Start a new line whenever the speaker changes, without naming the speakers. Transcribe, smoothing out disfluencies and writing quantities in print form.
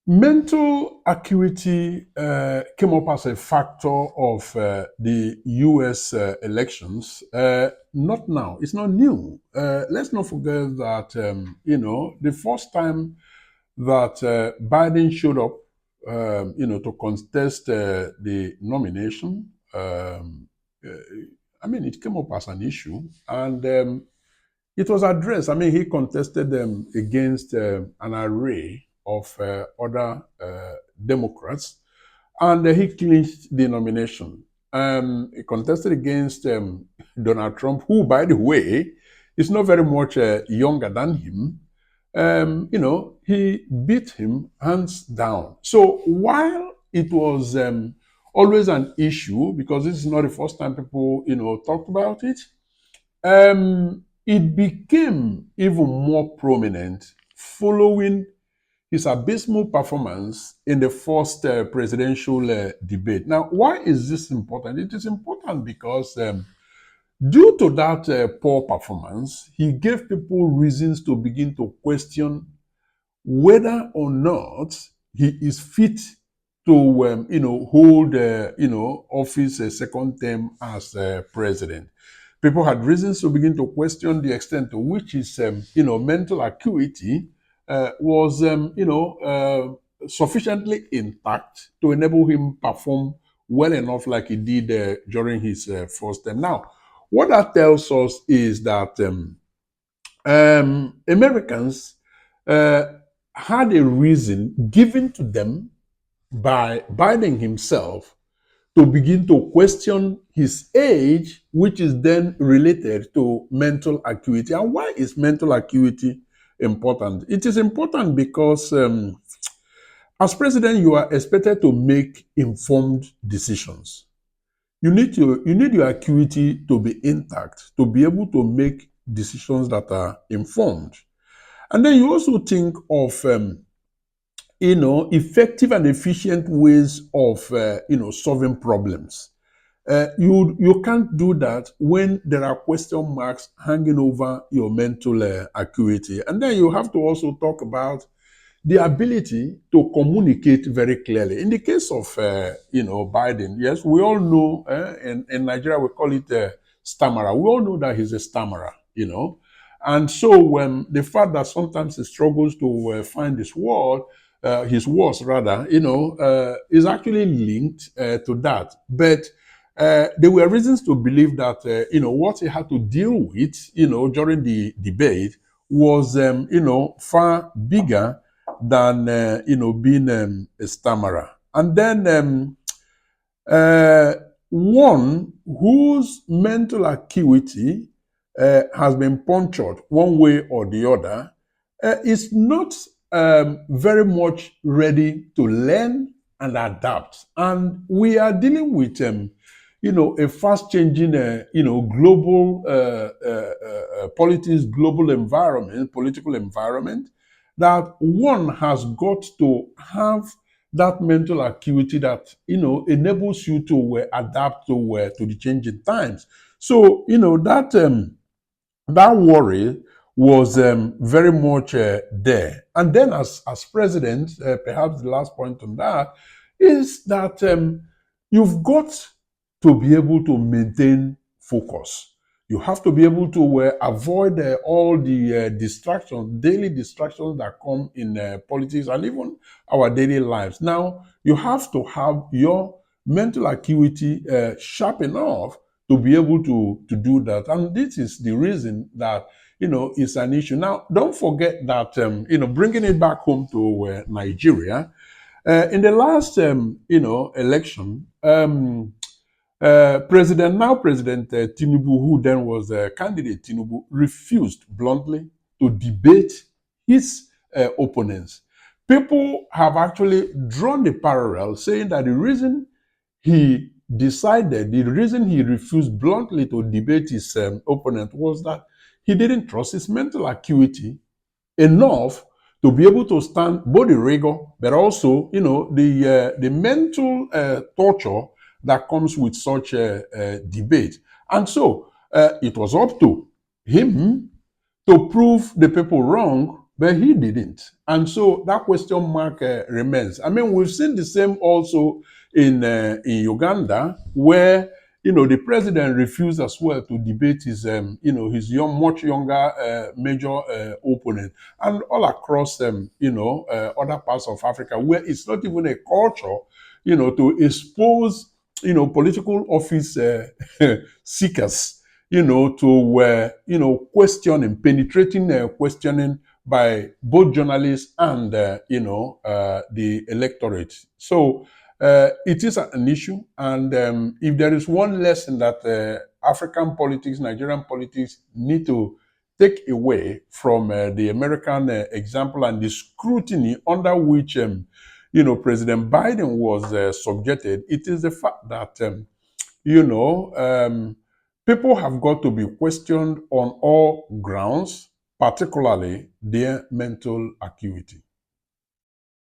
Mental acuity came up as a factor of the US elections. Not now, it's not new. Let's not forget that, the first time that Biden showed up, to contest the nomination, uh, it came up as an issue and it was addressed. He contested them against an array of other Democrats, and he clinched the nomination. He contested against Donald Trump, who, by the way, is not very much younger than him. He beat him hands down. So while it was always an issue, because this is not the first time people, talked about it, it became even more prominent following his abysmal performance in the first presidential debate. Now, why is this important? It is important because due to that poor performance, he gave people reasons to begin to question whether or not he is fit to, hold, office a second term as president. People had reasons to begin to question the extent to which his, mental acuity was, sufficiently intact to enable him perform well enough like he did during his first term. Now, what that tells us is that Americans uh, had a reason given to them by Biden himself to begin to question his age, which is then related to mental acuity. And why is mental acuity important? It is important because as president, you are expected to make informed decisions. You need your acuity to be intact to be able to make decisions that are informed. And then you also think of effective and efficient ways of solving problems. You can't do that when there are question marks hanging over your mental acuity. And then you have to also talk about the ability to communicate very clearly. In the case of Biden, yes, we all know in Nigeria we call it stammerer. We all know that he's a stammerer, and so when the fact that sometimes he struggles to find his words rather, is actually linked to that. But there were reasons to believe that what he had to deal with, during the debate was far bigger than being a stammerer. And then one whose mental acuity has been punctured one way or the other is not very much ready to learn and adapt. And we are dealing with a fast-changing, global politics, global environment, political environment, that one has got to have that mental acuity that enables you to adapt to the changing times. So that worry was very much there. And then, as president, perhaps the last point on that is that you've got to be able to maintain focus. You have to be able to avoid all the distractions, daily distractions that come in politics and even our daily lives. Now, you have to have your mental acuity sharp enough to be able to do that. And this is the reason that, it's an issue. Now, don't forget that, bringing it back home to Nigeria, in the last, election, President Tinubu, who then was candidate Tinubu, refused bluntly to debate his opponents. People have actually drawn the parallel, saying that the reason he refused bluntly to debate his opponent was that he didn't trust his mental acuity enough to be able to stand both the rigor, but also, the mental torture that comes with such a debate. And so it was up to him to prove the people wrong but he didn't. And so that question mark remains. I mean, we've seen the same also in Uganda, where the president refused as well to debate his his much younger major opponent, and all across other parts of Africa where it's not even a culture to expose political office seekers to questioning, penetrating questioning by both journalists and the electorate. So it is an issue, and if there is one lesson that African politics, Nigerian politics need to take away from the American example and the scrutiny under which President Biden was subjected, it is the fact that people have got to be questioned on all grounds, particularly their mental acuity.